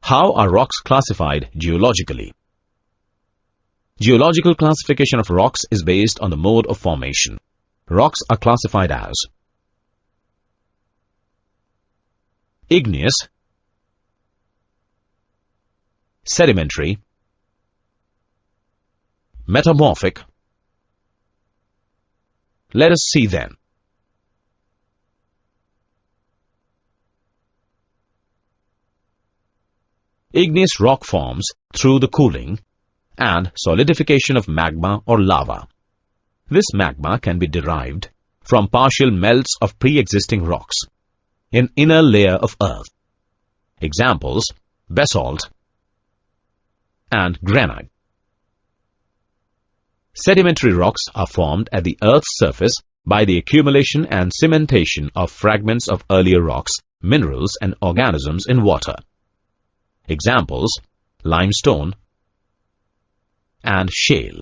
How are rocks classified geologically? Geological classification of rocks is based on the mode of formation. Rocks are classified as igneous, sedimentary, metamorphic. Let us see then. Igneous rock forms through the cooling and solidification of magma or lava. This magma can be derived from partial melts of pre-existing rocks in inner layer of earth. Examples: basalt and granite. Sedimentary rocks are formed at the earth's surface by the accumulation and cementation of fragments of earlier rocks, minerals and organisms in water. Examples: limestone and shale.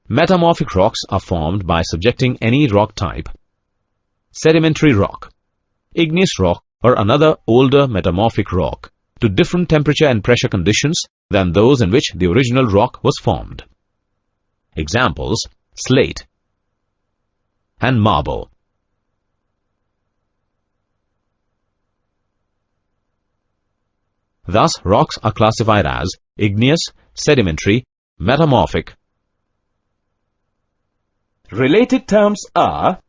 Metamorphic rocks are formed by subjecting any rock type, sedimentary rock, igneous rock or another older metamorphic rock, to different temperature and pressure conditions than those in which the original rock was formed. Examples: slate and marble. Thus, rocks are classified as igneous, sedimentary, metamorphic. Related terms are